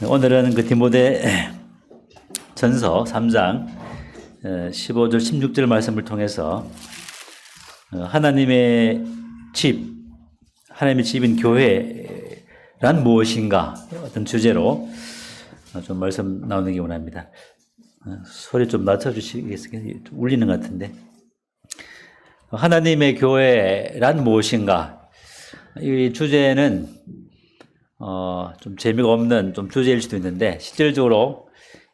오늘은 그 디모데 전서 3장 15절 16절 말씀을 통해서 하나님의 집인 교회란 무엇인가 어떤 주제로 좀 말씀 나누기 원합니다. 소리 좀 낮춰주시겠어요? 좀 울리는 것 같은데. 하나님의 교회란 무엇인가? 이 주제는 좀 재미가 없는 좀 주제일 수도 있는데, 실질적으로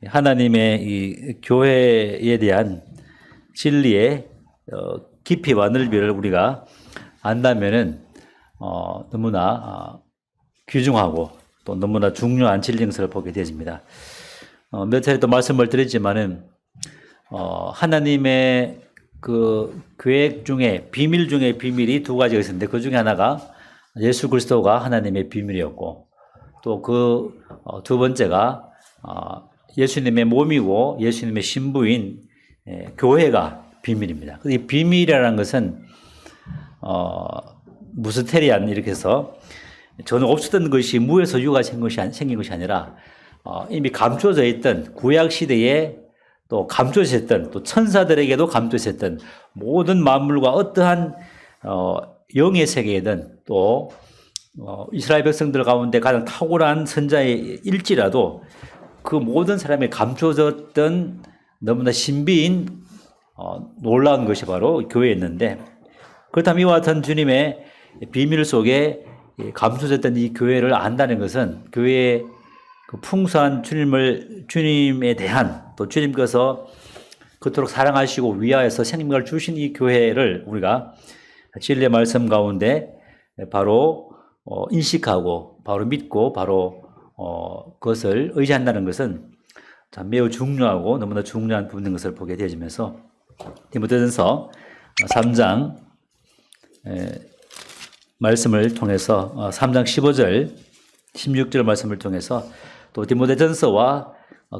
하나님의 이 교회에 대한 진리의 깊이와 넓이를 우리가 안다면은 너무나 귀중하고 또 너무나 중요한 진리인 것을 보게 되집니다. 몇 차례 또 말씀을 드렸지만은 하나님의 그 계획 중에 비밀 중에 비밀이 두 가지가 있었는데, 그 중에 하나가 예수 그리스도가 하나님의 비밀이었고, 또 그 두 번째가 예수님의 몸이고 예수님의 신부인 교회가 비밀입니다. 이 비밀이라는 것은 무스테리안 이렇게 해서 전혀 없었던 것이 무에서 유가 생긴 것이 아니라 이미 감춰져 있던 구약 시대에 또 감춰져 있던, 또 천사들에게도 감춰져 있던 모든 만물과 어떠한 영의 세계이든, 또 이스라엘 백성들 가운데 가장 탁월한 선자일지라도 그 모든 사람이 감춰졌던 너무나 신비인 놀라운 것이 바로 교회였는데, 그렇다면 이와 같은 주님의 비밀 속에 감춰졌던 이 교회를 안다는 것은 교회의 그 풍성한 주님에 대한, 또 주님께서 그토록 사랑하시고 위하여서 생명을 주신 이 교회를 우리가 진리의 말씀 가운데 바로 인식하고 바로 믿고 바로 그것을 의지한다는 것은 참 매우 중요하고 너무나 중요한 부분인 것을 보게 되어지면서, 디모데전서 3장 말씀을 통해서 3장 15절 16절 말씀을 통해서 또 디모데전서와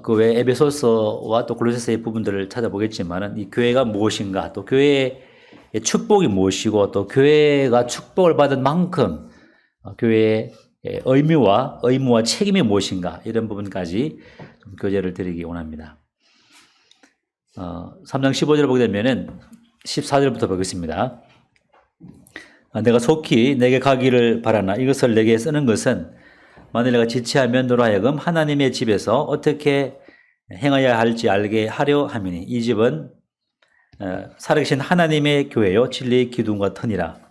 그 외 에베소서와 또 골로새서의 부분들을 찾아보겠지만은, 이 교회가 무엇인가, 또 교회의 축복이 무엇이고, 또 교회가 축복을 받은 만큼 교회의 의무와 책임이 무엇인가, 이런 부분까지 좀 교제를 드리기 원합니다. 3장 15절을 보게 되면은 14절부터 보겠습니다. 내가 속히 내게 가기를 바라나 이것을 내게 쓰는 것은 만일 내가 지체하면 너로 하여금 하나님의 집에서 어떻게 행하여야 할지 알게 하려 함이니, 이 집은 살아계신 하나님의 교회요 진리의 기둥과 터니라.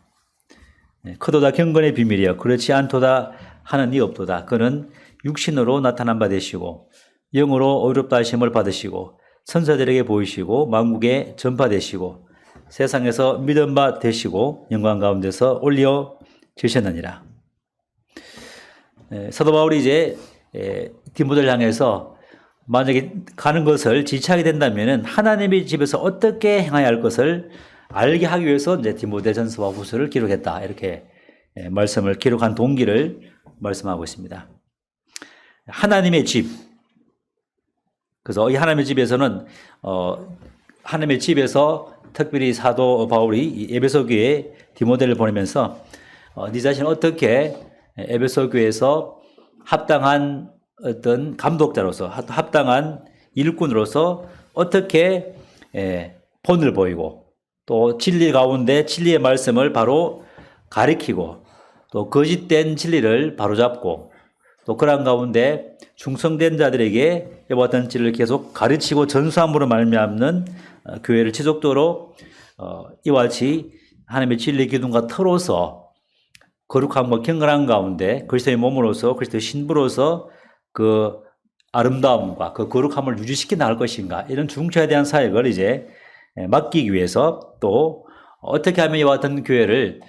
크도다 경건의 비밀이여 그렇지 않도다 하는 이 없도다. 그는 육신으로 나타난 바 되시고 영으로 어렵다 하심을 받으시고 선사들에게 보이시고 만국에 전파되시고 세상에서 믿음 바 되시고 영광 가운데서 올려 주셨느니라. 사도 바울이 이제 디모데를 향해서 만약에 가는 것을 지체하게 된다면은 하나님의 집에서 어떻게 행해야 할 것을 알게 하기 위해서 이제 디모데전서와 후서를 기록했다, 이렇게 말씀을 기록한 동기를 말씀하고 있습니다. 하나님의 집. 그래서 이 하나님의 집에서는 하나님의 집에서 특별히 사도 바울이 이 에베소 교회에 디모데를 보내면서 네 자신을 어떻게 에베소 교회에서 합당한 어떤 감독자로서, 합당한 일꾼으로서 어떻게 본을 보이고, 또 진리 가운데 진리의 말씀을 바로 가리키고, 또 거짓된 진리를 바로잡고, 또 그런 가운데 충성된 자들에게 이와 같은 진리를 계속 가르치고 전수함으로 말미암는 교회를 지속적으로 이와 같이 하나님의 진리 기둥과 터로서 거룩함과 경건한 가운데 그리스도의 몸으로서 그리스도의 신부로서 그 아름다움과 그 거룩함을 유지시켜 나갈 것인가, 이런 중차에 대한 사역을 이제 맡기기 위해서, 또 어떻게 하면 이와 같은 교회를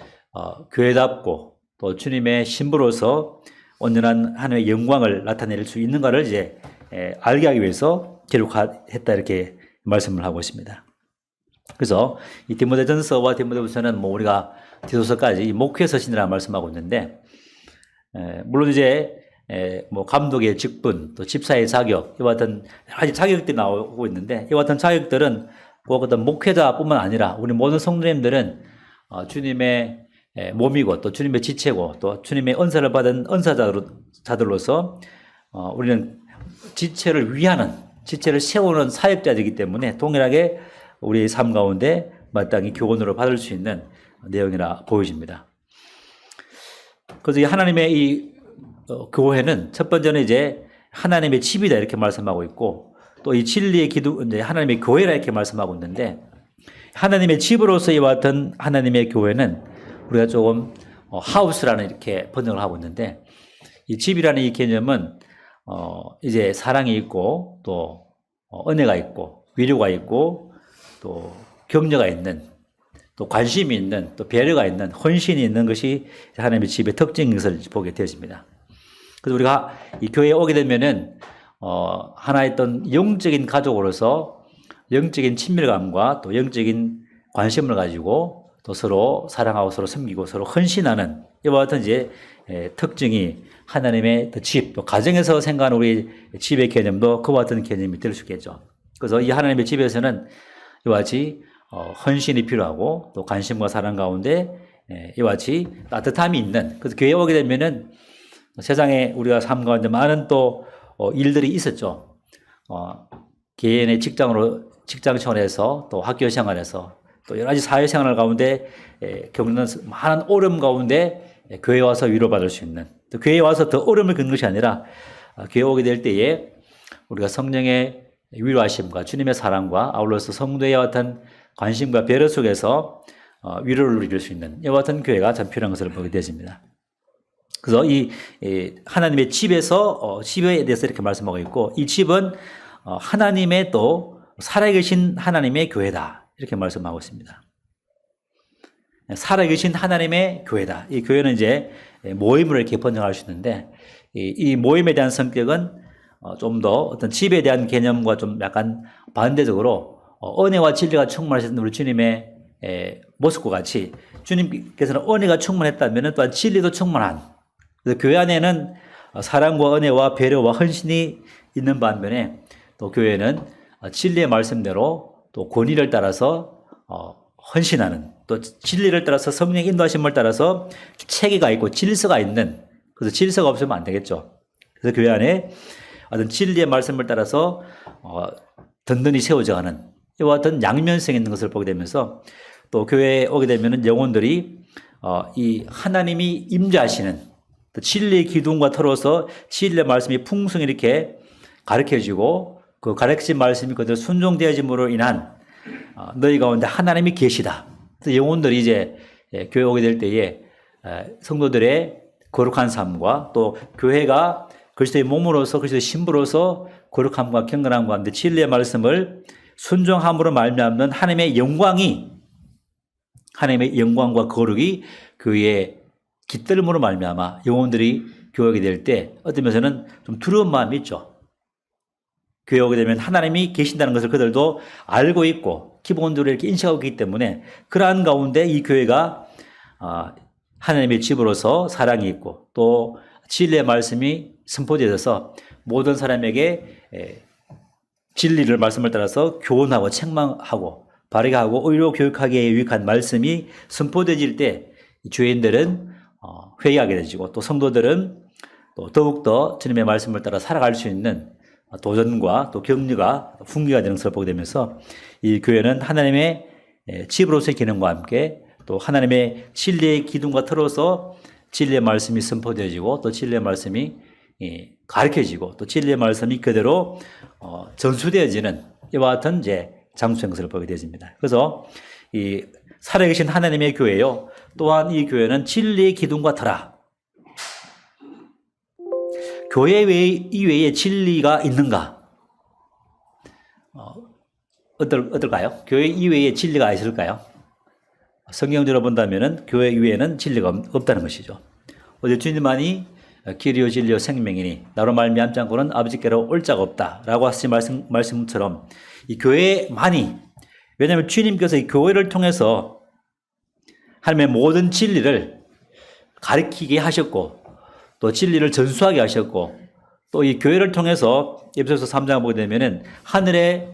교회답고 또 주님의 신부로서 온전한 하나님의 영광을 나타낼 수 있는가를 이제 알게 하기 위해서 기록했다, 이렇게 말씀을 하고 있습니다. 그래서 이 디모데전서와 디모데후서는 우리가 디도서까지 이 목회 서신이라고 말씀하고 있는데, 물론 이제 감독의 직분, 또 집사의 자격, 이와 같은 여러 가지 자격들이 나오고 있는데, 이와 같은 자격들은 꼭 어떤 목회자뿐만 아니라 우리 모든 성도님들은 주님의 몸이고 또 주님의 지체고 또 주님의 은사를 받은 은사자들로서 우리는 지체를 위하는, 지체를 세우는 사역자이기 때문에 동일하게 우리의 삶 가운데 마땅히 교훈으로 받을 수 있는 내용이라 보여집니다. 그래서 하나님의 이 교회는 첫 번째는 이제 하나님의 집이다 이렇게 말씀하고 있고, 또 이 진리의 기둥, 이제 하나님의 교회라 이렇게 말씀하고 있는데, 하나님의 집으로서 이와 같은 하나님의 교회는 우리가 조금 하우스라는 이렇게 번역을 하고 있는데, 이 집이라는 이 개념은 이제 사랑이 있고 또 은혜가 있고 위로가 있고 또 격려가 있는 또 관심이 있는 또 배려가 있는 헌신이 있는 것이 하나님의 집의 특징인 것을 보게 되었습니다. 그래서 우리가 이 교회에 오게 되면은 하나의 어떤 영적인 가족으로서 영적인 친밀감과 또 영적인 관심을 가지고 또 서로 사랑하고 서로 섬기고 서로 헌신하는 이와 같은 이제 특징이 하나님의 집, 또 가정에서 생각하는 우리 집의 개념도 그와 같은 개념이 될 수 있겠죠. 그래서 이 하나님의 집에서는 이와 같이 헌신이 필요하고 또 관심과 사랑 가운데 이와 같이 따뜻함이 있는, 그래서 교회에 오게 되면은 세상에 우리가 삶 가운데 많은 또 일들이 있었죠. 개인의 직장 생활에서 또 학교 생활에서 또 여러 가지 사회생활 가운데 겪는 많은 어려움 가운데 교회에 와서 위로받을 수 있는, 또 교회에 와서 더 어려움을 겪는 것이 아니라 교회에 오게 될 때에 우리가 성령의 위로하심과 주님의 사랑과 아울러서 성도와 같은 관심과 배려 속에서 위로를 누릴 수 있는 이와 같은 교회가 참 필요한 것을 보게 되십니다. 그래서 이 하나님의 집에서 집에 대해서 이렇게 말씀하고 있고, 이 집은 하나님의 또 살아계신 하나님의 교회다 이렇게 말씀하고 있습니다. 살아계신 하나님의 교회다. 이 교회는 이제 모임으로 이렇게 번역할 수 있는데, 이 모임에 대한 성격은 좀 더 어떤 집에 대한 개념과 좀 약간 반대적으로 은혜와 진리가 충만하신 우리 주님의 모습과 같이 주님께서는 은혜가 충만했다면 또한 진리도 충만한, 그래서 교회 안에는 사랑과 은혜와 배려와 헌신이 있는 반면에 또 교회는 진리의 말씀대로 또 권위를 따라서 헌신하는, 또 진리를 따라서 성령의 인도하심을 따라서 체계가 있고 질서가 있는, 그래서 질서가 없으면 안 되겠죠. 그래서 교회 안에 어떤 진리의 말씀을 따라서 든든히 세워져가는 이와 같은 양면성 있는 것을 보게 되면서, 또 교회에 오게 되면 영혼들이 이 하나님이 임재하시는 또 진리의 기둥과 터로서 진리의 말씀이 풍성히 이렇게 가르쳐지고 그 가르친 말씀이 그대로 순종되어짐으로 인한 너희 가운데 하나님이 계시다. 그래서 영혼들이 이제 교회 오게 될 때에 성도들의 거룩한 삶과 또 교회가 그리스도의 몸으로서 그리스도의 신부로서 거룩함과 경건함과 함께 진리의 말씀을 순종함으로 말미암는 하나님의 영광과 거룩이 교회의 깃들음으로 말미암아 영혼들이 교회 오게 될 때 어떤 면에서는 좀 두려운 마음이 있죠. 교회 오게 되면 하나님이 계신다는 것을 그들도 알고 있고 기본적으로 이렇게 인식하고 있기 때문에 그러한 가운데 이 교회가 하나님의 집으로서 사랑이 있고 또 진리의 말씀이 선포되어서 모든 사람에게 진리를 말씀을 따라서 교훈하고 책망하고 바르게 하고 의로 교육하기에 유익한 말씀이 선포되질 때 주인들은 회개하게 되지고 또 성도들은 또 더욱더 주님의 말씀을 따라 살아갈 수 있는 도전과 또 격려가 fun기가 되는 것을 보게 되면서 이 교회는 하나님의 집으로서의 기능과 함께 또 하나님의 진리의 기둥과 틀어서 진리의 말씀이 선포되어지고 또 진리의 말씀이 가르쳐지고 또 진리의 말씀이 그대로 전수되어지는 이와 같은 이제 장소인 것을 보게 되어집니다. 그래서 이 살아계신 하나님의 교회요. 또한 이 교회는 진리의 기둥과 터라. 교회 이외에 진리가 있는가? 어떨까요? 교회 이외에 진리가 있을까요? 성경적으로 본다면은 교회 이외에는 진리가 없다는 것이죠. 어제 주님만이 길이요 진리요 생명이니 나로 말미암지 않고는 아버지께로 올 자가 없다라고 하신 말씀처럼 이 교회만이, 왜냐하면 주님께서 이 교회를 통해서 하나님의 모든 진리를 가르치게 하셨고 또 진리를 전수하게 하셨고 또 이 교회를 통해서 에베소서 3장 보게 되면은 하늘의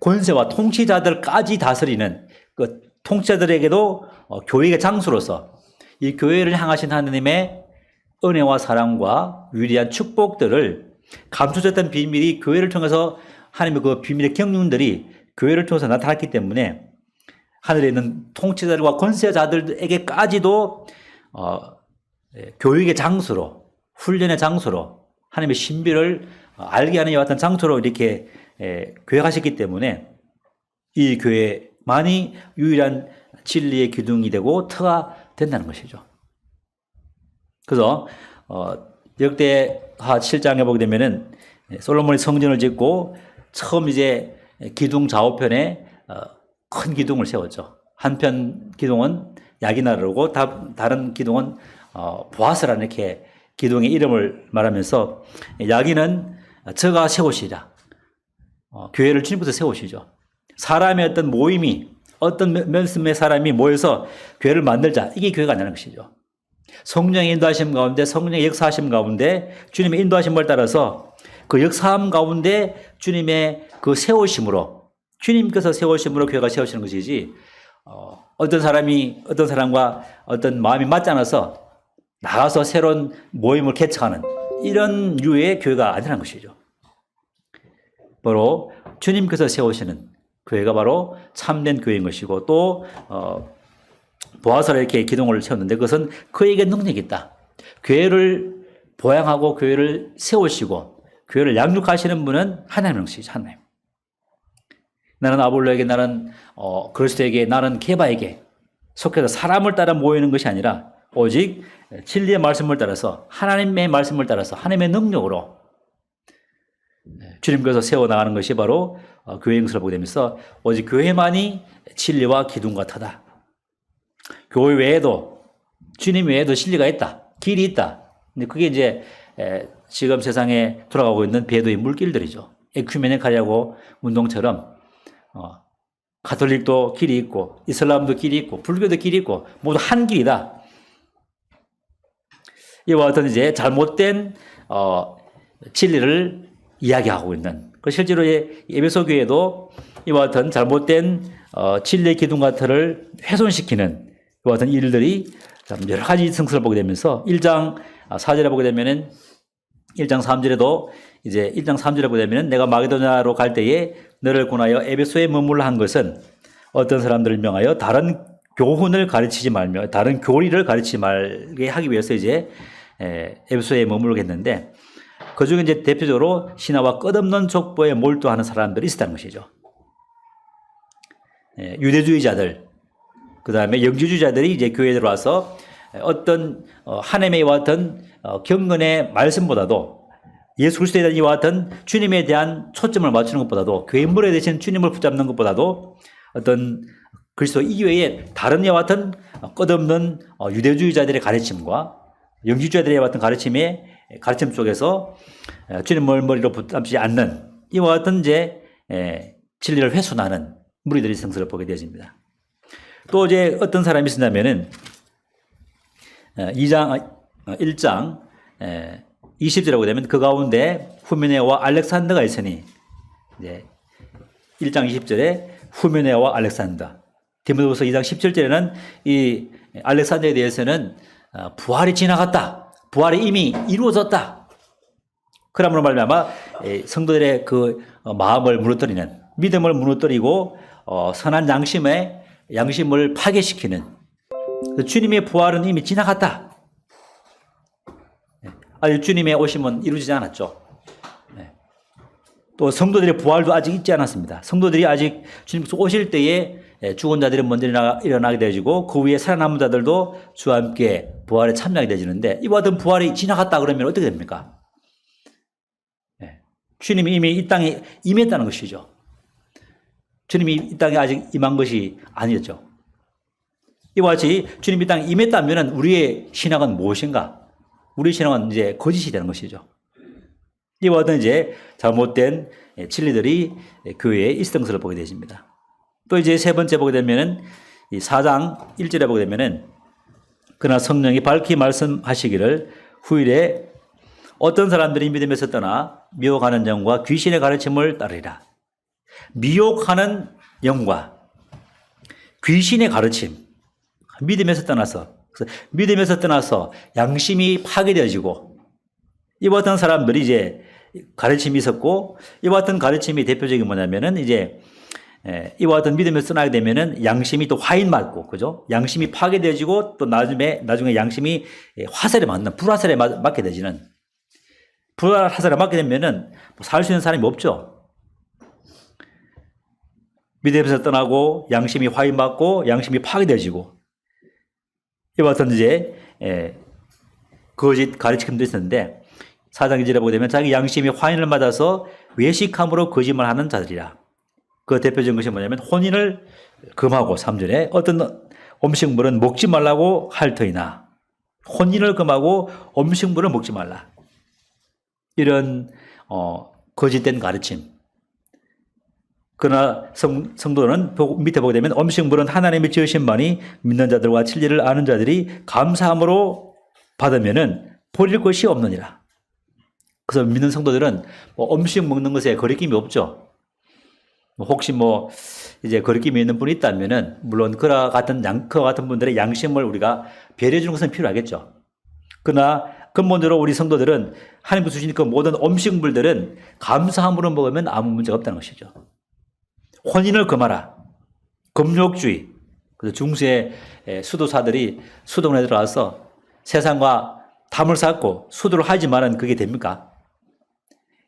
권세와 통치자들까지 다스리는 그 통치자들에게도 교회의 장소로서 이 교회를 향하신 하나님의 은혜와 사랑과 위대한 축복들을 감춰졌던 비밀이 교회를 통해서 하나님의 그 비밀의 경륜들이 교회를 통해서 나타났기 때문에 하늘에 있는 통치자들과 권세자들에게까지도 교육의 장소로, 훈련의 장소로, 하나님의 신비를 알게 하는 이와 같은 장소로 이렇게 교육하셨기 때문에 이 교회만이 유일한 진리의 기둥이 되고 터가 된다는 것이죠. 그래서 역대하 7장에 보게 되면은 솔로몬이 성전을 짓고 처음 이제 기둥 좌우편에 큰 기둥을 세웠죠. 한편 기둥은 야기나르고 다른 기둥은 보아스라는 이렇게 기둥의 이름을 말하면서 야기는 저가 세우시라. 교회를 주님께서 세우시죠. 사람의 어떤 모임이 어떤 몇몇 사람이 모여서 교회를 만들자. 이게 교회가 아니라는 것이죠. 성령의 인도하심 가운데 성령의 역사하심 가운데 주님의 인도하심을 따라서 그 역사함 가운데 주님의 그 세우심으로 주님께서 세우심으로 교회가 세우시는 것이지 어떤 사람과 어떤 마음이 맞지 않아서 나가서 새로운 모임을 개척하는 이런 류의 교회가 아니라는 것이죠. 바로 주님께서 세우시는 교회가 바로 참된 교회인 것이고 또 보아서 이렇게 기둥을 세웠는데 그것은 그에게 능력이 있다. 교회를 보양하고 교회를 세우시고 교회를 양육하시는 분은 하나님이시죠. 하나님. 나는 아볼로에게, 나는 그리스도에게, 나는 케바에게 속해서 사람을 따라 모이는 것이 아니라 오직 진리의 말씀을 따라서 하나님의 말씀을 따라서 하나님의 능력으로 주님께서 세워나가는 것이 바로 교회인 것을 보게 되면서 오직 교회만이 진리와 기둥과 터다. 교회 외에도 주님 외에도 진리가 있다. 길이 있다. 근데 그게 이제 지금 세상에 돌아가고 있는 배도의 물길들이죠. 에큐메니칼이라고 운동처럼 가톨릭도 길이 있고 이슬람도 길이 있고 불교도 길이 있고 모두 한 길이다. 이와 같은 이제 잘못된 진리를 이야기하고 있는 그 실제로 에베소 교회도 이와 같은 잘못된 진리의 기둥과 터를 훼손시키는 이와 같은 일들이 여러 가지 성서를 보게 되면서 1장 4절에 보게 되면은 1장 3절에도 이제 1장 3절에 보게 되면은 내가 마게도냐로 갈 때에 너를 권하여 에베소에 머물러 한 것은 어떤 사람들을 명하여 다른 교훈을 가르치지 말며 다른 교리를 가르치지 말게 하기 위해서 이제 에베소에 머물게 했는데 그 중에 이제 대표적으로 신화와 끝없는 족보에 몰두하는 사람들이 있었다는 것이죠. 유대주의자들, 그 다음에 영지주의자들이 이제 교회에 들어와서 어떤 하나님의 이와 같은 경건의 말씀보다도 예수 그리스도에 대한 이와 같은 주님에 대한 초점을 맞추는 것보다도 교회물에 대신 주님을 붙잡는 것보다도 어떤 그리스도 이외에 다른 이와 같은 끝없는 유대주의자들의 가르침과 영지주의자들의 이와 같은 가르침 속에서 주님을 머리로 붙잡지 않는 이와 같은 이제 진리를 훼손하는 무리들의 성서를 보게 되어집니다. 또 이제 어떤 사람이 있었냐면은 1장 20절에 되면 그 가운데 후메네와 알렉산더가 있으니 이제 1장 20절에 후메네와 알렉산더 디모데후서 2장 17절에는 이 알렉산더에 대해서는 부활이 지나갔다. 부활이 이미 이루어졌다. 그러므로 말미암아 성도들의 그 마음을 무너뜨리는 믿음을 무너뜨리고 선한 양심을 파괴시키는 주님의 부활은 이미 지나갔다. 아직 주님의 오심은 이루어지지 않았죠. 또 성도들의 부활도 아직 있지 않았습니다. 성도들이 아직 주님께서 오실 때에 죽은 자들이 먼저 일어나게 되어지고 그 위에 살아남은 자들도 주와 함께 부활에 참여하게 되어지는데 이와 같은 부활이 지나갔다 그러면 어떻게 됩니까? 주님이 이미 이 땅에 임했다는 것이죠. 주님이 이 땅에 아직 임한 것이 아니었죠. 이와 같이 주님이 이 땅에 임했다면 우리의 신앙은 무엇인가? 우리 신앙은 이제 거짓이 되는 것이죠. 이와 같은 이제 잘못된 진리들이 교회에 있었던 것을 보게 되십니다. 또 이제 세 번째 보게 되면은 이 4장 1절에 보게 되면은 그러나 성령이 밝히 말씀하시기를 후일에 어떤 사람들이 믿음에서 떠나 미혹하는 영과 귀신의 가르침을 따르리라. 미혹하는 영과 귀신의 가르침, 믿음에서 떠나서 양심이 파괴되어지고 이와 같은 사람들이 이제 가르침이 있었고, 이와 같은 가르침이 대표적인 뭐냐면은 이제 이와 같은 믿음을 떠나게 되면은 양심이 또 화인 맞고, 그죠? 양심이 파괴되어지고 또 나중에 양심이 화살에 맞는, 불화살에 맞게 되지는, 불화살에 맞게 되면은 살 수 있는 사람이 없죠. 믿음에서 떠나고 양심이 화인 맞고 양심이 파괴되어지고, 이와 같은 이제 거짓 가르침도 있었는데 4장 2절에 보게 되면 자기 양심이 화인을 맞아서 외식함으로 거짓말하는 자들이라. 그 대표적인 것이 뭐냐면 혼인을 금하고 3절에 어떤 음식물은 먹지 말라고 할 터이나, 혼인을 금하고 음식물을 먹지 말라. 이런 거짓된 가르침. 그러나 성도는 밑에 보게 되면 음식물은 하나님이 지으신 바니 믿는 자들과 진리를 아는 자들이 감사함으로 받으면은 버릴 것이 없느니라. 그래서 믿는 성도들은 음식 먹는 것에 거리낌이 없죠. 혹시 이제 거리낌이 있는 분이 있다면은 물론 그와 같은 분들의 양심을 우리가 배려해 주는 것은 필요하겠죠. 그러나 근본적으로 우리 성도들은 하나님께서 주신 그 모든 음식물들은 감사함으로 먹으면 아무 문제가 없다는 것이죠. 혼인을 금하라. 금욕주의. 그래서 중세의 수도사들이 수도원에 들어가서 세상과 담을 쌓고 수도를 하지만은 그게 됩니까?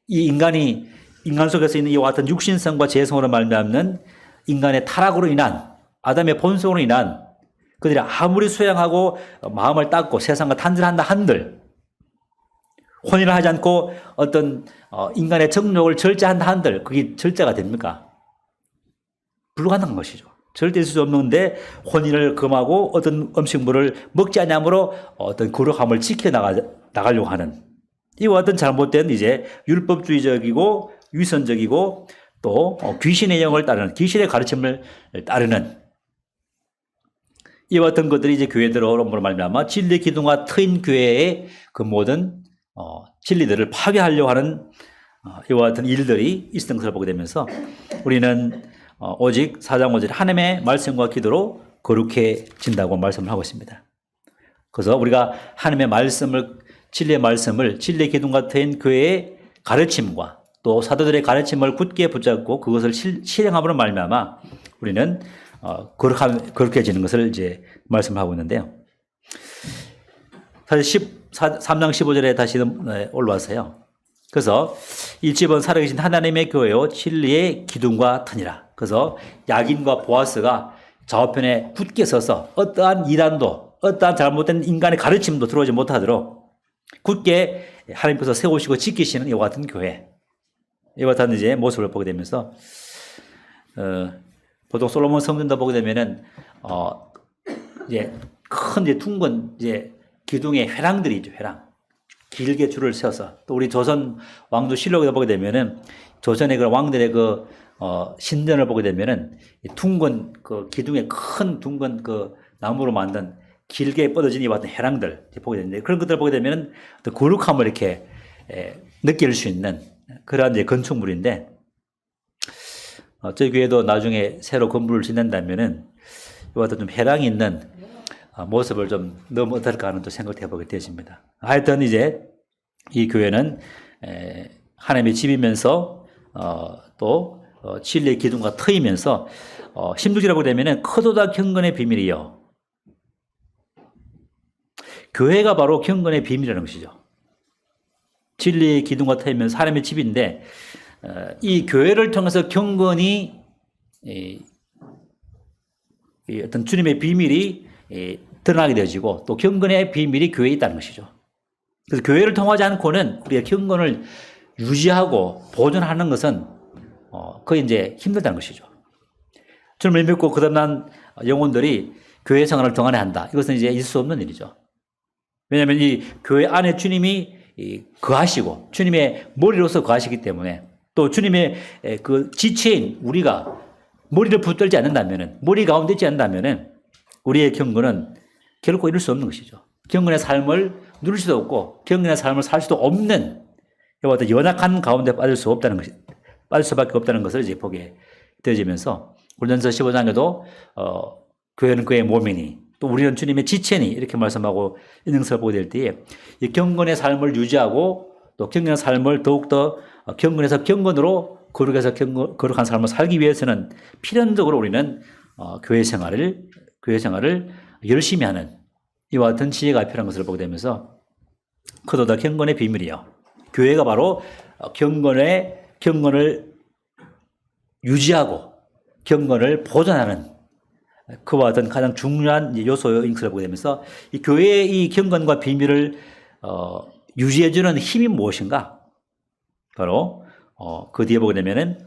이 인간 속에서 있는 이와 같은 육신성과 재성으로 말미암는 인간의 타락으로 인한, 아담의 본성으로 인한, 그들이 아무리 수양하고 마음을 닦고 세상과 단절한다 한들, 혼인을 하지 않고 어떤 인간의 정욕을 절제한다 한들 그게 절제가 됩니까? 불가능한 것이죠. 절대 있을 수 없는데 혼인을 금하고 어떤 음식물을 먹지 않으므로 어떤 거룩함을 지켜나가려고 하는, 이와 같은 잘못된 이제 율법주의적이고 위선적이고 또 귀신의 영을 따르는, 귀신의 가르침을 따르는 이와 같은 것들이 이제 교회 들어옴으로 말미암아 진리 기둥과 트인 교회의 그 모든 진리들을 파괴하려고 하는 이와 같은 일들이 있었던 것을 보게 되면서 우리는 오직 4장 5절에 하나님의 말씀과 기도로 거룩해진다고 말씀을 하고 있습니다. 그래서 우리가 하나님의 말씀을, 진리의 말씀을 진리의 기둥 같은 교회의 가르침과 또 사도들의 가르침을 굳게 붙잡고 그것을 실행함으로 말미암아 우리는 거룩해지는 것을 이제 말씀하고 있는데요. 사실 3장 15절에 다시 올라왔어요. 그래서 이 집은 살아계신 하나님의 교회요 진리의 기둥과 터니라. 그래서 야긴과 보아스가 좌우편에 굳게 서서 어떠한 이단도, 어떠한 잘못된 인간의 가르침도 들어오지 못하도록 굳게 하나님께서 세우시고 지키시는 이와 같은 교회, 이와 같은 이제 모습을 보게 되면서 보통 솔로몬 성전도 보게 되면은 이제 큰 이제 둥근 이제 기둥의 회랑들이 있죠. 회랑 길게 줄을 세워서, 또 우리 조선 왕조 실록에 보게 되면은 조선의 그 왕들의 그 신전을 보게 되면은 둥근 그 기둥에 큰 둥근 그 나무로 만든 길게 뻗어진 이와 같은 회랑들 보게 되는데, 그런 것들을 보게 되면은 또 거룩함을 이렇게 느낄 수 있는 그러한 이제 건축물인데, 저희 교회도 나중에 새로 건물을 짓는다면은 이와 같은 좀 회랑이 있는 모습을 좀 넣으면 어떨까 하는 또 생각을 해보게 되었습니다. 하여튼 이제 이 교회는 하나님의 집이면서 또 진리의 기둥과 터이면서 16절이라고 되면은 커도다 경건의 비밀이요. 교회가 바로 경건의 비밀이라는 것이죠. 진리의 기둥과 터이면서 하나님의 집인데 이 교회를 통해서 경건이 어떤 주님의 비밀이 드러나게 되어지고 또 경건의 비밀이 교회에 있다는 것이죠. 그래서 교회를 통하지 않고는 우리가 경건을 유지하고 보존하는 것은 거의 이제 힘들다는 것이죠. 주님을 믿고 거듭난 영혼들이 교회 생활을 동안에 한다. 이것은 이제 있을 수 없는 일이죠. 왜냐하면 이 교회 안에 주님이 거하시고 주님의 머리로서 거하시기 때문에, 또 주님의 그 지체인 우리가 머리를 붙들지 않는다면은, 머리 가운데 있지 않는다면은 우리의 경건은 결코 이룰 수 없는 것이죠. 경건의 삶을 누릴 수도 없고 경건의 삶을 살 수도 없는 이와 같은 연약한 가운데 빠질 수밖에 없다는 것을 이제 보게 되어지면서 고린도전서 15장에도 교회는 그의 몸이니 또 우리는 주님의 지체니 이렇게 말씀하고 있는 것을 보게 될 때에 이 경건의 삶을 유지하고 또 경건한 삶을 더욱더 경건에서 경건으로 거룩한 삶을 살기 위해서는 필연적으로 우리는 교회 생활을 열심히 하는 이와 같은 지혜가 필요한 것을 보게 되면서 그보다 경건의 비밀이요. 교회가 바로 경건을 유지하고 경건을 보존하는 그와 같은 가장 중요한 요소인 것을 보게 되면서 이 교회의 이 경건과 비밀을 유지해주는 힘이 무엇인가? 바로 그 뒤에 보게 되면은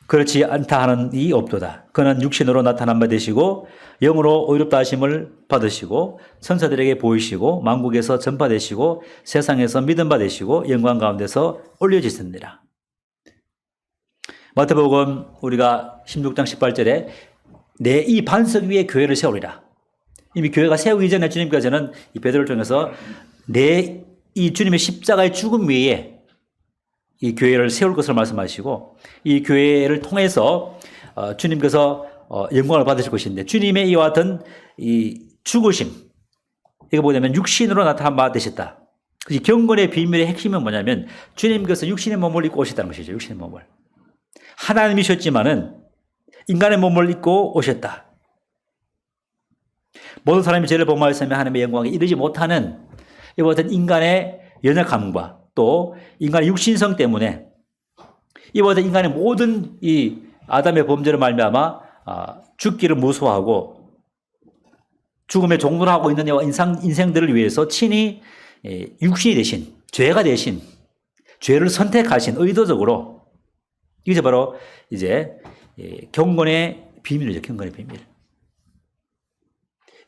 그렇지 않다 하는 이 없도다. 그는 육신으로 나타난 바 되시고 영으로 의롭다 하심을 받으시고 천사들에게 보이시고 만국에서 전파되시고 세상에서 믿음 받으시고 영광 가운데서 올려지셨느니라. 마태복음 우리가 16장 18절에 내 이 반석 위에 교회를 세우리라. 이미 교회가 세우기 이전에 주님께서는 이 베드로를 통해서 내 이 주님의 십자가의 죽음 위에 이 교회를 세울 것을 말씀하시고 이 교회를 통해서 주님께서 영광을 받으실 것인데 주님의 이와 같은 이 죽으심 이거 보자면 육신으로 나타난 바 되셨다. 이 경건의 비밀의 핵심은 뭐냐면 주님께서 육신의 몸을 입고 오셨다는 것이죠. 육신의 몸을. 하나님이셨지만은 인간의 몸을 입고 오셨다. 모든 사람이 죄를 범하였으며 하나님의 영광에 이르지 못하는 이와 같은 인간의 연약함과 또 인간의 육신성 때문에 이와 같은 인간의 모든 이 아담의 범죄를 말미암아 죽기를 무서워하고 죽음의 종로를 하고 있는 인생들을 위해서 친히 육신이 되신 죄가 되신 죄를 선택하신 의도적으로 이게 바로 이제 경건의 비밀이죠. 경건의 비밀.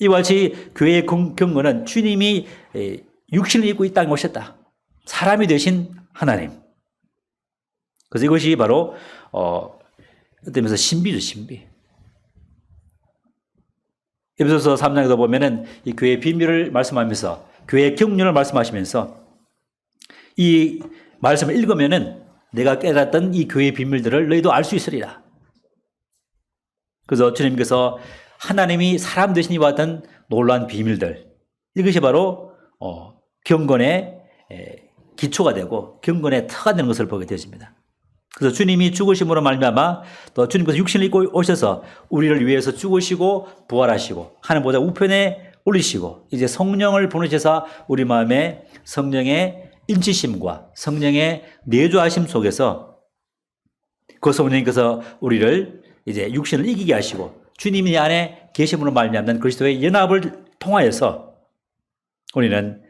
이와 같이 교회의 경건은 주님이 육신을 입고 이 땅에 오셨다. 사람이 되신 하나님. 그래서 이것이 바로 어떤 면에서 신비죠. 신비. 에베소서 3장에도 보면은 이 교회의 비밀을 말씀하면서 교회의 경륜을 말씀하시면서 이 말씀을 읽으면은 내가 깨달았던 이 교회의 비밀들을 너희도 알 수 있으리라. 그래서 주님께서 하나님이 사람 되신 이와 같은 놀라운 비밀들 이것이 바로 경건의 기초가 되고 경건의 터가 되는 것을 보게 되어집니다. 그래서 주님이 죽으심으로 말미암아 또 주님께서 육신을 입고 오셔서 우리를 위해서 죽으시고 부활하시고 하늘 보좌 우편에 올리시고 이제 성령을 보내셔서 우리 마음에 성령의 인치심과 성령의 내주하심 속에서 그 성령님께서 우리를 이제 육신을 이기게 하시고 주님이 안에 계심으로 말미암는 그리스도의 연합을 통하여서 우리는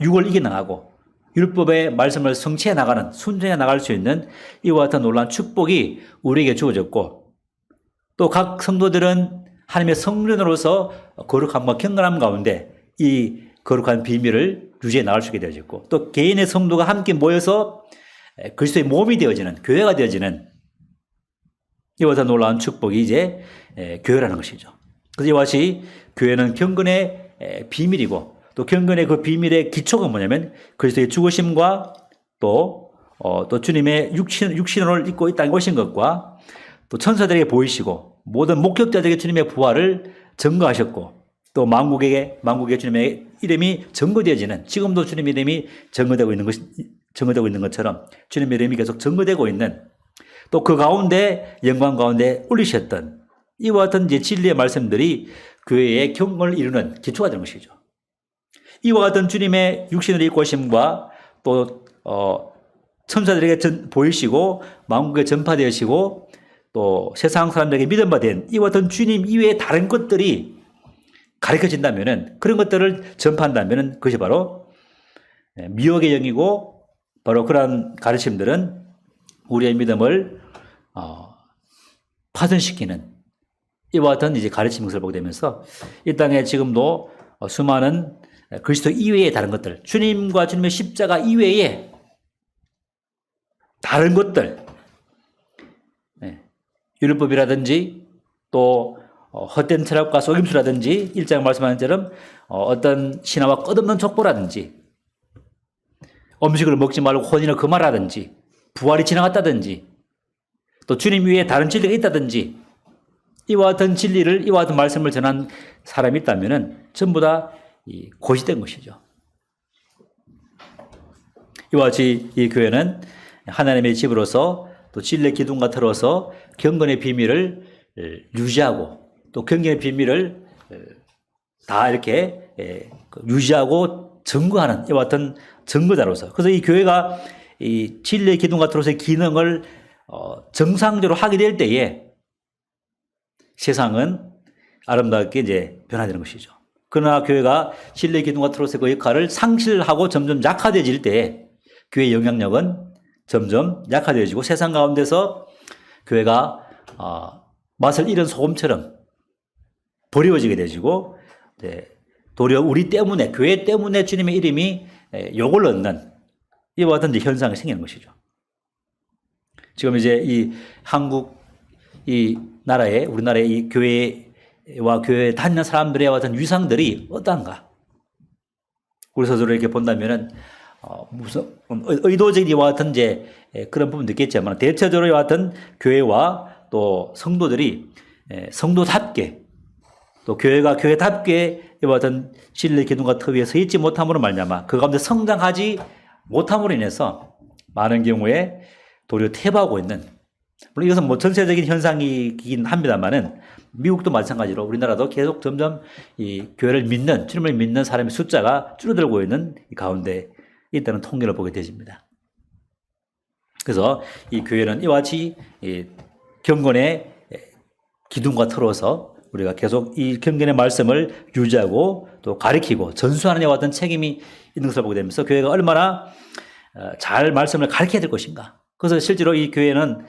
육을 이겨나가고 율법의 말씀을 성취해 나가는 순종해 나갈 수 있는 이와 같은 놀라운 축복이 우리에게 주어졌고 또 각 성도들은 하나님의 성전으로서 거룩함과 경건함 가운데 이 거룩한 비밀을 유지해 나갈 수 있게 되어졌고 또 개인의 성도가 함께 모여서 그리스도의 몸이 되어지는 교회가 되어지는 이와 같은 놀라운 축복이 이제 교회라는 것이죠. 그래서 이와 같이 교회는 경건의 비밀이고 또 경건의 그 비밀의 기초가 뭐냐면 그리스도의 죽으심과 또 주님의 육신을 입고 이 땅에 오신 것과 또 천사들에게 보이시고 모든 목격자들에게 주님의 부활을 증거하셨고 또 만국의 주님의 이름이 증거되어지는 지금도 주님의 이름이 증거되고 있는 것처럼 주님의 이름이 계속 증거되고 있는 또 그 가운데 영광 가운데 올리셨던 이와 같은 이제 진리의 말씀들이 교회의 경건을 이루는 기초가 되는 것이죠. 이와 같은 주님의 육신을 입고 오심과 또 천사들에게 보이시고 만국에 전파되시고 또 세상 사람들에게 믿음 받은 이와 같은 주님 이외의 다른 것들이 가르쳐진다면은 그런 것들을 전파한다면은 그것이 바로 미혹의 영이고 바로 그러한 가르침들은 우리의 믿음을 파손시키는 이와 같은 이제 가르침 것을 보게 되면서 이 땅에 지금도 수많은 그리스도 이외의 다른 것들, 주님과 주님의 십자가 이외에 다른 것들, 율법이라든지 또 헛된 철학과 속임수라든지 일장 말씀하는 것처럼 어떤 신화와 끝없는 족보라든지 음식을 먹지 말고 혼인을 금하라든지 부활이 지나갔다든지 또 주님 위에 다른 진리가 있다든지 이와 같은 진리를 이와 같은 말씀을 전한 사람이 있다면 전부 다 고시된 것이죠. 이와 같이 이 교회는 하나님의 집으로서 또 진리의 기둥과 틀어서 경건의 비밀을 유지하고 또 경건의 비밀을 다 이렇게 유지하고 증거하는 이와 같은 증거자로서, 그래서 이 교회가 이 진리의 기둥과 틀어서의 기능을 정상적으로 하게 될 때에 세상은 아름답게 이제 변화되는 것이죠. 그러나 교회가 진리의 기둥과 틀어서의 그 역할을 상실하고 점점 약화되어질 때 교회의 영향력은 점점 약화되어지고 세상 가운데서 교회가 맛을 잃은 소금처럼 버리워지게 되지고 도리어 우리 때문에, 교회 때문에 주님의 이름이 욕을 얻는 이와 같은 이제 현상이 생기는 것이죠. 지금 이제 이 한국 이 나라에, 우리나라의 이 교회와 교회에 다니는 사람들의 같은 위상들이 어떠한가? 우리 스스로 이렇게 본다면은 무슨 의도적인 이와 같은 이제 그런 부분도 있겠지만 대체적으로 이와 같은 교회와 또 성도들이 성도답게 또 교회가 교회답게 이와 같은 진리의 기둥과 터 위에 서 있지 못함으로 말미암아 그 가운데 성장하지 못함으로 인해서 많은 경우에 도리어 퇴보하고 있는, 물론 이것은 뭐 전세적인 현상이긴 합니다만은 미국도 마찬가지로 우리나라도 계속 점점 이 교회를 믿는, 주님을 믿는 사람의 숫자가 줄어들고 있는 이 가운데 있다는 통계를 보게 되집니다. 그래서 이 교회는 이와 같이 경건의 기둥과 틀어서 우리가 계속 이 경건의 말씀을 유지하고 또 가르치고 전수하는 이와 같은 책임이 있는 것을 보게 되면서 교회가 얼마나 잘 말씀을 가르쳐야 될 것인가. 그래서 실제로 이 교회는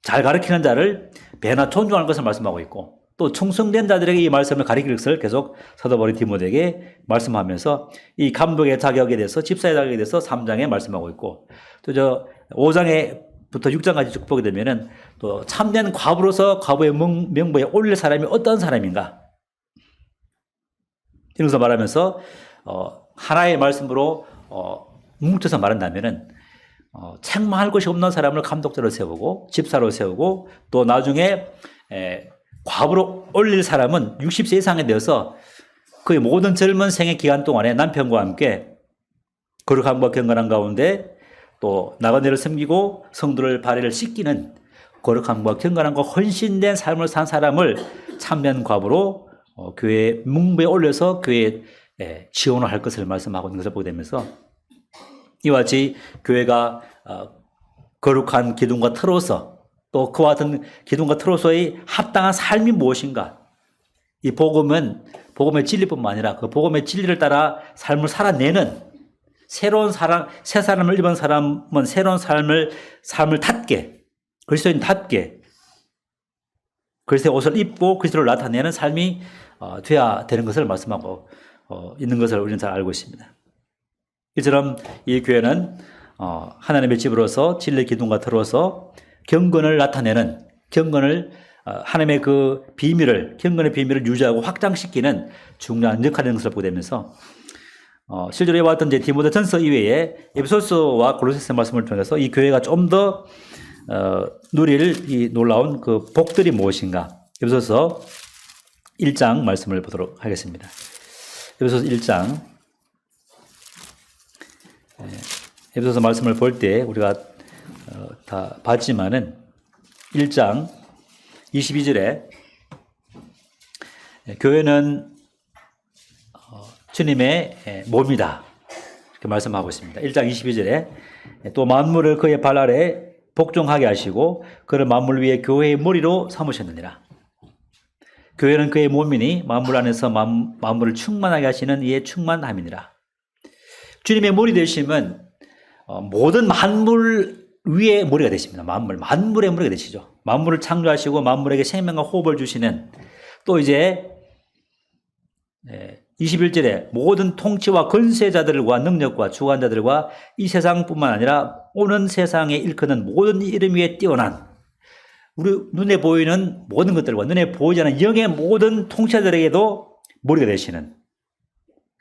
잘 가르치는 자를 배나 존중하는 것을 말씀하고 있고 또 충성된 자들에게 이 말씀을 가르칠 것을 계속 사도 바울이 디모데에게 말씀하면서 이 감독의 자격에 대해서, 집사의 자격에 대해서 3장에 말씀하고 있고 또 5장에부터 6장까지 쭉 보게 되면은 또 참된 과부로서 과부의 명부에 올릴 사람이 어떤 사람인가 이런 것을 말하면서 하나의 말씀으로 뭉쳐서 말한다면은 책망할 것이 없는 사람을 감독자로 세우고 집사로 세우고 또 나중에 과부로 올릴 사람은 60세 이상에 되어서 거의 모든 젊은 생애 기간 동안에 남편과 함께 거룩함과 경건한 가운데 또 나그네를 섬기고 성도를 발해를 씻기는 거룩함과 경건함과 헌신된 삶을 산 사람을 참된 과부로 교회 문부에 올려서 교회에 지원을 할 것을 말씀하고 있는 것을 보게 되면서 이와 같이 교회가 거룩한 기둥과 틀어서 또 그와 같은 기둥과 틀어서의 합당한 삶이 무엇인가? 이 복음의 진리뿐만 아니라 그 복음의 진리를 따라 삶을 살아내는 새로운 사람, 새 사람을 입은 사람은 새로운 삶을 탔게, 그리스도인답게 그리스도의 옷을 입고 그리스도를 나타내는 삶이 돼야 되는 것을 말씀하고 있는 것을 우리는 잘 알고 있습니다. 이처럼 이 교회는 하나님의 집으로서 진리의 기둥과 틀어서 경건을 나타내는, 하나님의 그 비밀을, 경건의 비밀을 유지하고 확장시키는 중요한 역할을 하는 것을 보게 되면서 실제로 이와 같은 디모데전서 이외에 에베소서와 골로새서 말씀을 통해서 이 교회가 좀 더 누릴 이 놀라운 그 복들이 무엇인가? 에베소서 1장 말씀을 보도록 하겠습니다. 에베소서 1장. 에베소서 말씀을 볼 때 우리가 다 봤지만은 1장 22절에 교회는 주님의 몸이다 이렇게 말씀하고 있습니다. 1장 22절에 또 만물을 그의 발 아래 복종하게 하시고 그를 만물 위에 교회의 머리로 삼으셨느니라. 교회는 그의 몸이니 만물 안에서 만물을 충만하게 하시는 이의 충만함이니라. 주님의 머리 되심은 모든 만물 위에 머리가 되십니다. 만물의 머리가 되시죠. 만물을 창조하시고 만물에게 생명과 호흡을 주시는, 또 이제 21절에 모든 통치와 권세자들과 능력과 주관자들과 이 세상뿐만 아니라 오는 세상에 일컫는 모든 이름 위에 뛰어난, 우리 눈에 보이는 모든 것들과 눈에 보이지 않는 영의 모든 통치자들에게도 머리가 되시는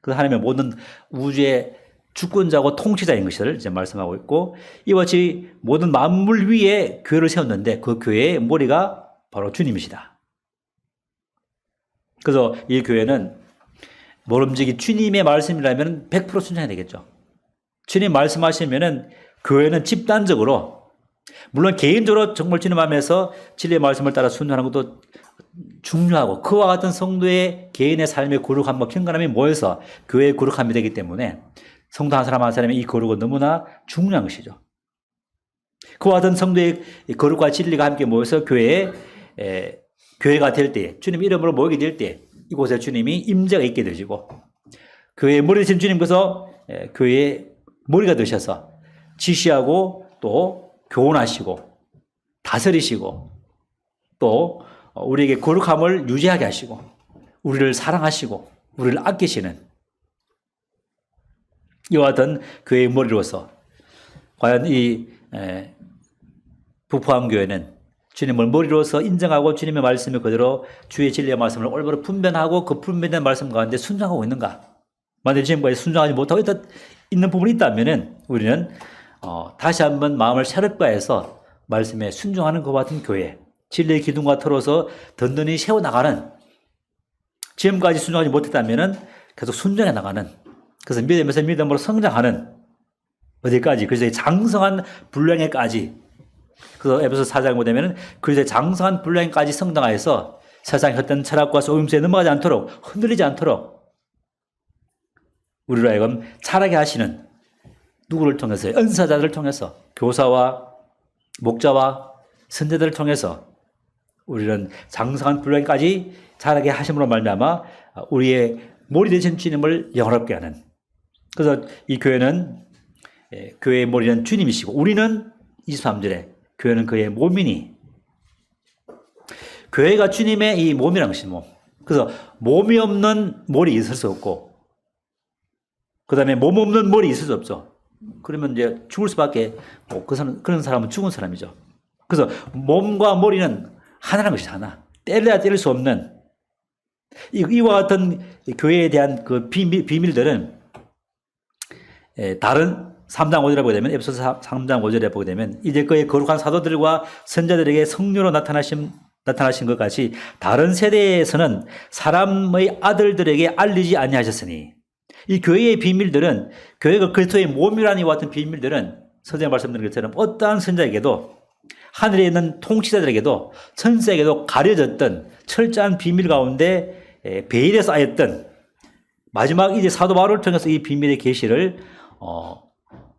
그 하나님의 모든 우주의 주권자고 통치자인 것을 이제 말씀하고 있고, 이와 같이 모든 만물 위에 교회를 세웠는데 그 교회의 머리가 바로 주님이시다. 그래서 이 교회는 모름지기 주님의 말씀이라면 100% 순종해야 되겠죠. 주님 말씀하시면은 교회는 집단적으로, 물론 개인적으로 정말 주님 앞에서 진리의 말씀을 따라 순종하는 것도 중요하고, 그와 같은 성도의 개인의 삶의 거룩함과 경건함이 모여서 교회의 거룩함이 되기 때문에 성도 한 사람 한 사람의 이 거룩은 너무나 중요한 것이죠. 그와 같은 성도의 거룩과 진리가 함께 모여서 교회가 될 때, 주님 이름으로 모이게 될 때 이곳에 주님이 임재가 있게 되시고, 교회의 머리 되신 주님께서 교회의 머리가 되셔서 지시하고 또 교훈하시고 다스리시고 또 우리에게 거룩함을 유지하게 하시고 우리를 사랑하시고 우리를 아끼시는 이와 같은 교회의 머리로서, 과연 이 부포함교회는 주님을 머리로서 인정하고 주님의 말씀을 그대로 주의 진리의 말씀을 올바로 분별하고 그 분별된 말씀 가운데 순종하고 있는가? 만약에 지금까지 순종하지 못하고 있는 부분이 있다면 우리는 다시 한번 마음을 새롭게 해서 말씀에 순종하는 것과 같은 교회, 진리의 기둥과 털어서 든든히 세워나가는, 지금까지 순종하지 못했다면 계속 순종해 나가는, 그래서 믿음에서 믿음으로 성장하는, 어디까지? 그리스도의 장성한 분량에까지, 그래서 에베소 4장에 보면 그리스도의 장성한 분량에까지 성장하여서 세상의 헛된 철학과 속임수에 넘어가지 않도록, 흔들리지 않도록 우리로 하여금 자라게 하시는, 누구를 통해서? 은사자들을 통해서, 교사와 목자와 선제들을 통해서 우리는 장성한 분량까지 자라게 하심으로 말미암아 우리의 머리 되신 주님을 영화롭게 하는, 그래서 이 교회는, 교회의 머리는 주님이시고 우리는 23절에 교회는 그의 몸이니, 교회가 주님의 이 몸이라는 것이 몸. 그래서 몸이 없는 머리 있을 수 없고, 그 다음에 몸 없는 머리 있을 수 없죠. 그러면 이제 죽을 수밖에, 그런 사람은 죽은 사람이죠. 그래서 몸과 머리는 하나라는 것이 하나. 떼려야 뗄 수 없는, 이와 같은 교회에 대한 그 비밀들은 다른 3장 5절에 보게 되면, 에베소서 3장 5절에 보게 되면, 이제 그의 거룩한 사도들과 선자들에게 성령으로 나타나신 것 같이 다른 세대에서는 사람의 아들들에게 알리지 아니하셨으니, 이 교회의 비밀들은, 교회가 그리스도의 몸이라는 이와 같은 비밀들은 선생님 말씀드린 것처럼 어떠한 선자에게도, 하늘에 있는 통치자들에게도, 천사에게도 가려졌던 철저한 비밀 가운데 베일에 쌓였던, 마지막 이제 사도 바울을 통해서 이 비밀의 계시를